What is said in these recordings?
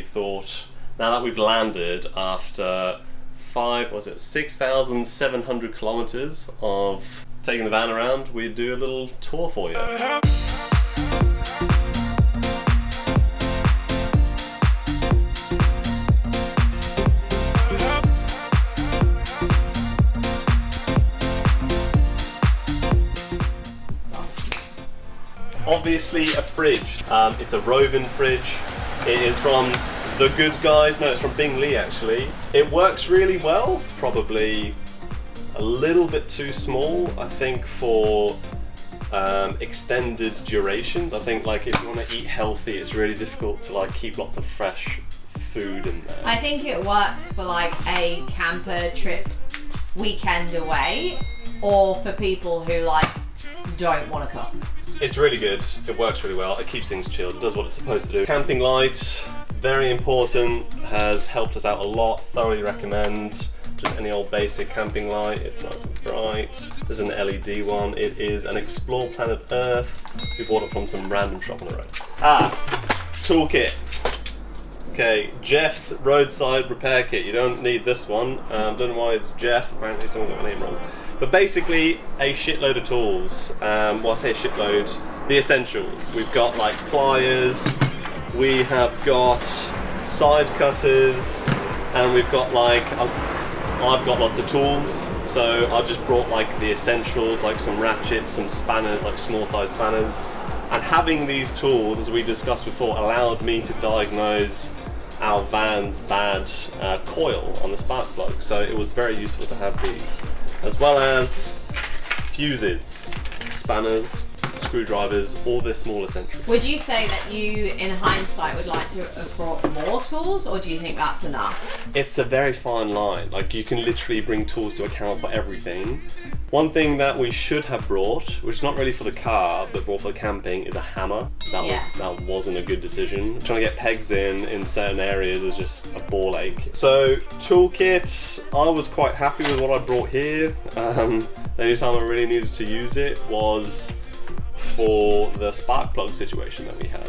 we thought, now that we've landed after 6,700 kilometers of taking the van around, we'd do a little tour for you. Obviously a fridge. It's a Rovin fridge. It is from The Good Guys. No, it's from Bing Lee actually. It works really well. Probably a little bit too small, I think, for extended durations. I think like if you want to eat healthy, it's really difficult to like keep lots of fresh food in there. I think it works for like a camper trip weekend away, or for people who like don't want to cook. It's really good, it works really well, it keeps things chilled, it does what it's supposed to do. Camping light, very important, has helped us out a lot, thoroughly recommend. Just any old basic camping light, it's nice and bright. There's an LED one, it is an Explore Planet Earth. We bought it from some random shop on the road. Toolkit. Okay, Jeff's roadside repair kit. You don't need this one. Don't know why it's Jeff, apparently someone got my name wrong. But basically, a shitload of tools. Well, I say a shitload, the essentials. We've got like pliers, we have got side cutters, and we've got like, I've got lots of tools. So I just brought like the essentials, like some ratchets, some spanners, like small size spanners. And having these tools, as we discussed before, allowed me to diagnose our van's bad coil on the spark plug. So it was very useful to have these, as well as fuses, spanners, screwdrivers, all this small essential. Would you say that you, in hindsight, would like to have brought more tools, or do you think that's enough? It's a very fine line. Like, you can literally bring tools to account for everything. One thing that we should have brought, which is not really for the car, but brought for camping, is a hammer. That wasn't a good decision. Trying to get pegs in certain areas is just a ball ache. So, toolkit, I was quite happy with what I brought here. The only time I really needed to use it was for the spark plug situation that we had.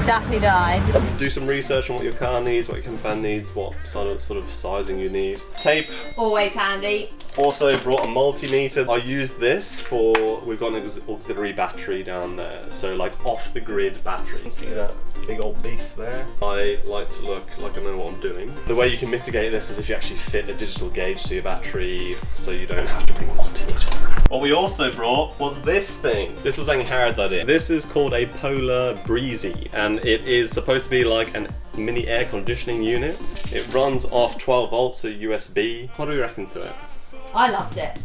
Daphne died. Do some research on what your car needs, what your campervan needs, what sort of sizing you need. Tape. Always handy. Also brought a multimeter. I used this for, we've got an auxiliary battery down there, so like off the grid battery. See that big old beast there? I like to look like I know what I'm doing. The way you can mitigate this is if you actually fit a digital gauge to your battery, so you don't have to bring a multimeter. What we also brought was this thing. This was Harrod's idea. This is called a Polar Breezy, and it is supposed to be like a mini air conditioning unit. It runs off 12 volts, so USB. What do you reckon to it? I loved it.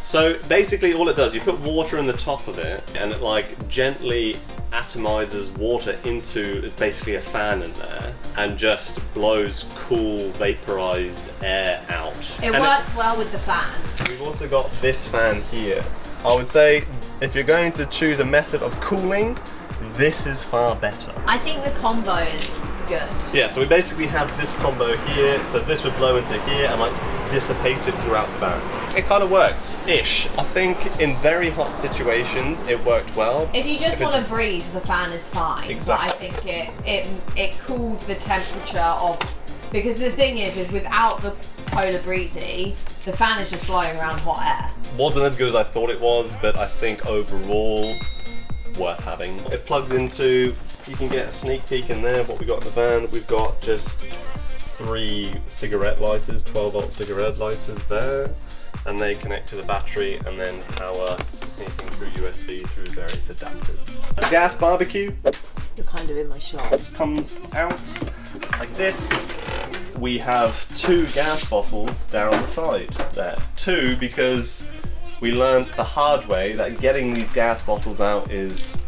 So basically all it does, you put water in the top of it and it like gently atomizes water into, it's basically a fan in there, and just blows cool vaporized air out. It worked well with the fan. We've also got this fan here. I would say if you're going to choose a method of cooling, this is far better. I think the combo is good. Yeah, so we basically have this combo here, so this would blow into here and like dissipate it throughout the van. It kind of works-ish. I think in very hot situations it worked well. If you just want a breeze, the fan is fine. Exactly. But I think it cooled the temperature of, because the thing is without the Polar Breezy, the fan is just blowing around hot air. Wasn't as good as I thought it was, but I think overall worth having. It plugs into, you can get a sneak peek in there what we got in the van. We've got just 3 cigarette lighters, 12 volt cigarette lighters there, and they connect to the battery and then power anything through USB through various adapters. A gas barbecue. You're kind of in my shot. This comes out like this. We have 2 gas bottles down the side there. 2 because we learned the hard way that getting these gas bottles out is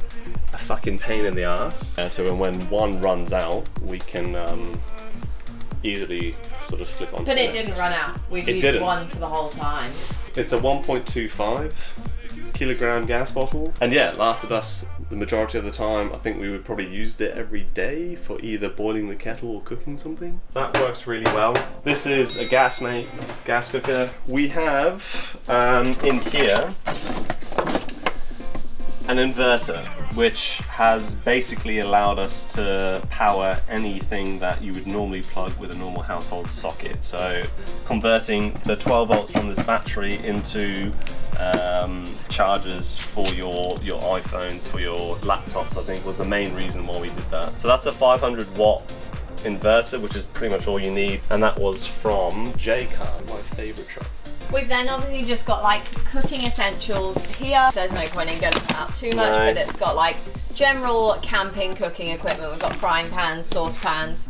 a fucking pain in the ass. So when one runs out, we can easily sort of flip on. But it didn't run out. We've used one for the whole time. It's a 1.25 kilogram gas bottle, and yeah, it lasted us the majority of the time. I think we would probably used it every day for either boiling the kettle or cooking something. That works really well. This is a Gasmate gas cooker. We have in here an inverter, which has basically allowed us to power anything that you would normally plug with a normal household socket. So converting the 12 volts from this battery into chargers for your iPhones, for your laptops, I think was the main reason why we did that. So that's a 500 watt inverter, which is pretty much all you need, and that was from J-Car, my favourite shop. We've then obviously just got like cooking essentials here. There's no point in getting out too much, No. but it's got like general camping cooking equipment. We've got frying pans, saucepans,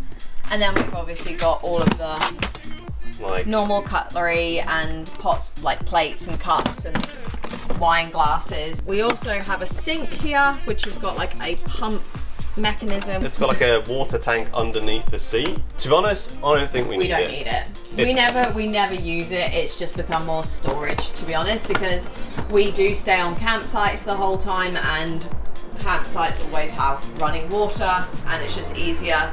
and then we've obviously got all of the Like normal cutlery and pots, like plates and cups and wine glasses. We also have a sink here, which has got like a pump mechanism. it's got like a water tank underneath the seat. To be honest, I don't think we need don't it. need it. It's- We never use it. It's just become more storage, to be honest, because we do stay on campsites the whole time, and campsites always have running water, and it's just easier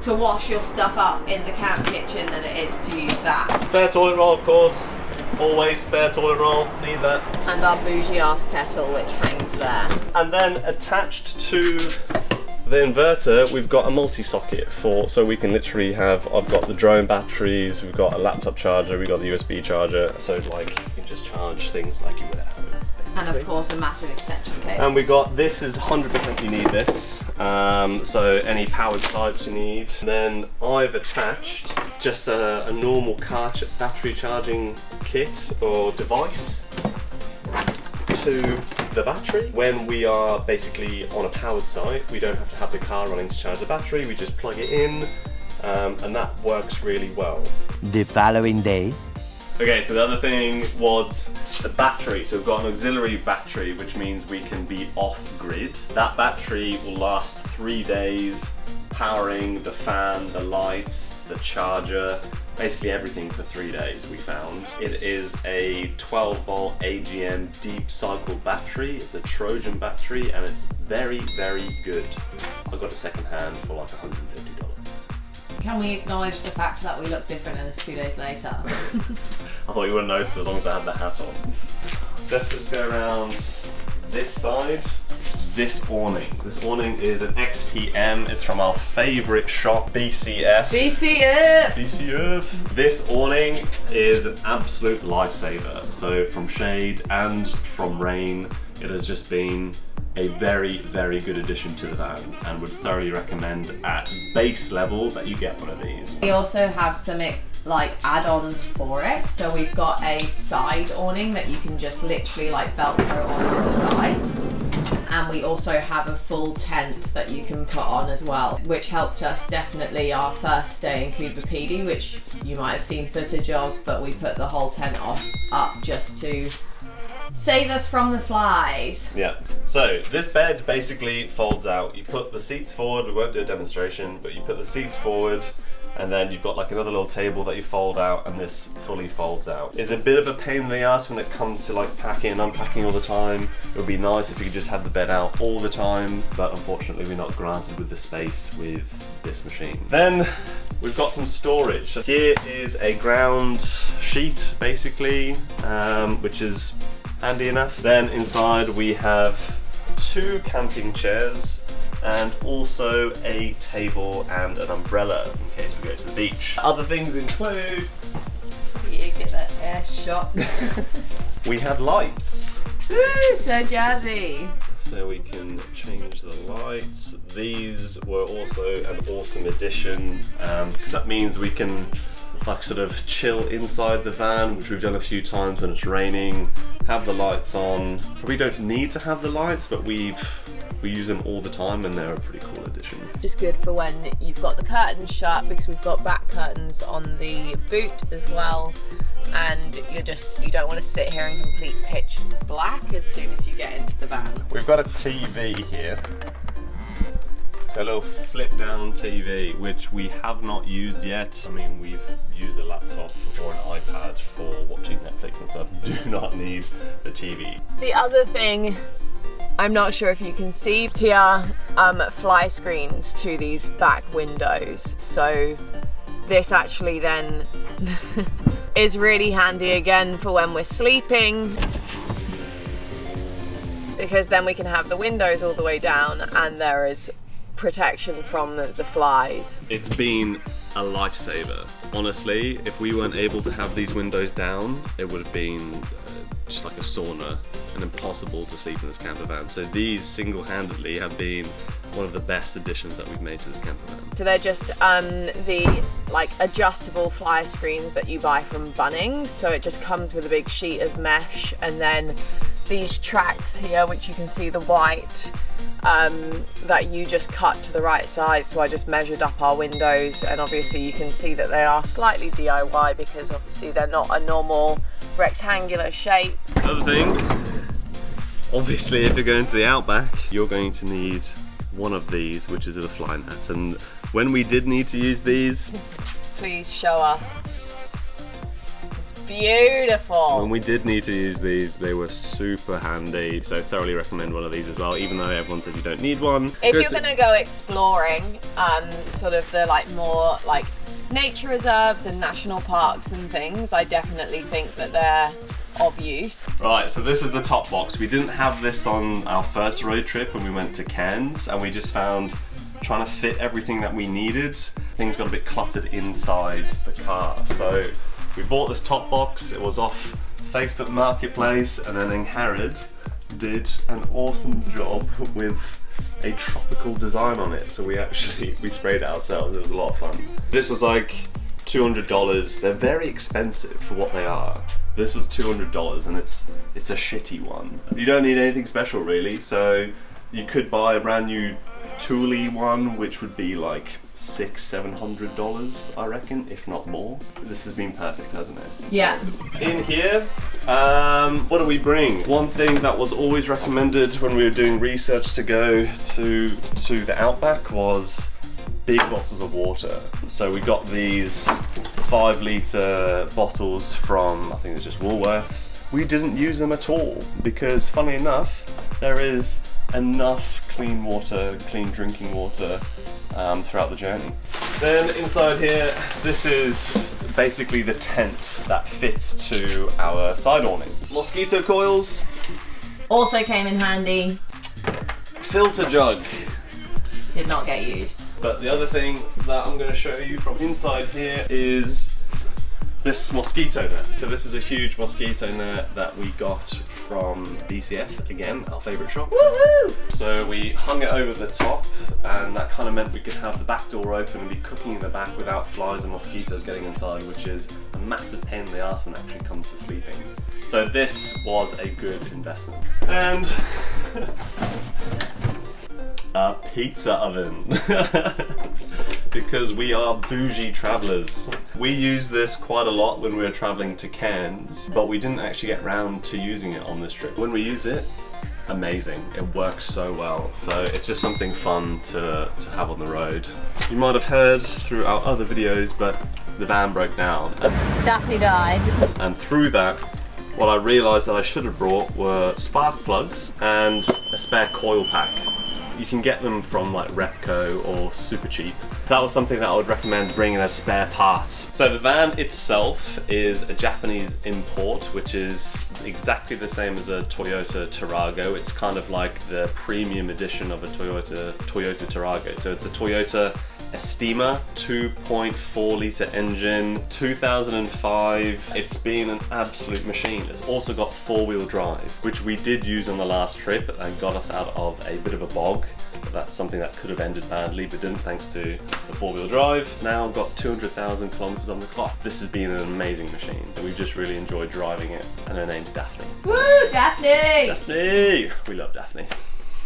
to wash your stuff up in the camp kitchen than it is to use that. Spare toilet roll, of course. Always spare toilet roll. Need that. And our bougie ass kettle, which hangs there. And then attached to the inverter, we've got a multi-socket so we can literally have, I've got the drone batteries, we've got a laptop charger, we've got the USB charger, so like you can just charge things like you would at home, basically. And of course, a massive extension cable. And we got, this is 100% you need this, so any powered sites you need. Then I've attached just a normal battery charging kit or device to the battery. When we are basically on a powered site, we don't have to have the car running to charge the battery, we just plug it in, and that works really well. The following day. Okay, so the other thing was the battery. So we've got an auxiliary battery, which means we can be off-grid. That battery will last 3 days, powering the fan, the lights, the charger, basically everything for 3 days, we found. It is a 12 volt AGM deep cycle battery. It's a Trojan battery, and it's very, very good. I got it second hand for like $150. Can we acknowledge the fact that we look different in this 2 days later? I thought you wouldn't notice as long as I had the hat on. Let's just go around this side. This awning. This awning is an XTM. It's from our favourite shop, BCF. BCF! BCF. This awning is an absolute lifesaver. So from shade and from rain, it has just been a very, very good addition to the van, and would thoroughly recommend at base level that you get one of these. We also have some like add-ons for it. So we've got a side awning that you can just literally like Velcro onto the side. And we also have a full tent that you can put on as well, which helped us definitely our first day in Cuba PD, which you might have seen footage of, but we put the whole tent up just to save us from the flies. Yeah. So this bed basically folds out. You put the seats forward. We won't do a demonstration, but you put the seats forward, and then you've got like another little table that you fold out, and this fully folds out. It's a bit of a pain in the ass when it comes to like packing and unpacking all the time. It would be nice if you could just have the bed out all the time, but unfortunately we're not granted with the space with this machine. Then we've got some storage. So here is a ground sheet basically, which is handy enough. Then inside we have 2 camping chairs and also a table and an umbrella in case we go to the beach. Other things include, You get that air shot. we have lights. Woo, so jazzy. So we can change the lights. These were also an awesome addition, because that means we can like sort of chill inside the van, which we've done a few times when it's raining, have the lights on. We don't need to have the lights, but we use them all the time, and they're a pretty cool addition. Just good for when you've got the curtains shut, because we've got back curtains on the boot as well, and you don't want to sit here in complete pitch black as soon as you get into the van. We've got a TV here. So a little flip down TV, which we have not used yet. I mean, we've used a laptop or an iPad for watching Netflix and stuff. Do not need the TV. The other thing, I'm not sure if you can see here, fly screens to these back windows. So this actually then is really handy again for when we're sleeping. because then we can have the windows all the way down and there is protection from the flies. It's been a lifesaver. Honestly, if we weren't able to have these windows down, it would have been just like a sauna and impossible to sleep in this camper van. So these single-handedly have been one of the best additions that we've made to this camper van. So they're just the like adjustable fly screens that you buy from Bunnings. So it just comes with a big sheet of mesh, and then these tracks here, which you can see the white, that you just cut to the right size. So I just measured up our windows, and obviously you can see that they are slightly DIY because obviously they're not a normal rectangular shape. Another thing, obviously if you're going to the outback, you're going to need one of these, which is a fly net. And when we did need to use these, please show us. It's beautiful. When we did need to use these, they were super handy. So thoroughly recommend one of these as well, even though everyone said you don't need one. If you're gonna go exploring, sort of the more nature reserves and national parks and things, I definitely think that they're of use. Right, so this is the Topbox. We didn't have this on our first road trip when we went to Cairns, and we just found trying to fit everything that we needed, things got a bit cluttered inside the car. So we bought this Topbox. It was off Facebook Marketplace, and then Harrod did an awesome job with a tropical design on it. So we sprayed it ourselves. It was a lot of fun. This was like $200. They're very expensive for what they are. This was $200, and it's a shitty one. You don't need anything special really, so you could buy a brand new Thule one, which would be like $600-700, I reckon, if not more. This has been perfect, hasn't it? Yeah. In here, what do we bring? One thing that was always recommended when we were doing research to go to the outback was big bottles of water. So we got these 5-litre bottles from, I think it's just Woolworths. We didn't use them at all because, funny enough, there is enough clean water, clean drinking water throughout the journey. Then inside here, this is basically the tent that fits to our side awning. Mosquito coils. Also came in handy. Filter jug. Did not get used. But the other thing that I'm going to show you from inside here is this mosquito net. So this is a huge mosquito net that we got from BCF, again, our favourite shop. Woohoo! So we hung it over the top, and that kind of meant we could have the back door open and be cooking in the back without flies and mosquitoes getting inside, which is a massive pain in the arse when it actually comes to sleeping. So this was a good investment. And a pizza oven. Because we are bougie travellers. We use this quite a lot when we were travelling to Cairns, but we didn't actually get round to using it on this trip. When we use it, amazing. It works so well. So it's just something fun to have on the road. You might have heard through our other videos, but the van broke down. Daphne died. And through that, what I realised that I should have brought were spark plugs and a spare coil pack. You can get them from like Repco or super cheap. That was something that I would recommend bringing as spare parts. So the van itself is a Japanese import, which is exactly the same as a Toyota Tarago. It's kind of like the premium edition of a Toyota Tarago. So it's a Toyota Estima 2.4 litre engine, 2005. It's been an absolute machine. It's also got 4-wheel drive, which we did use on the last trip and got us out of a bit of a bog. That's something that could have ended badly, but didn't, thanks to the 4-wheel drive. Now got 200,000 kilometers on the clock. This has been an amazing machine, and we've just really enjoyed driving it. And her name's Daphne. Woo, Daphne! Daphne! We love Daphne.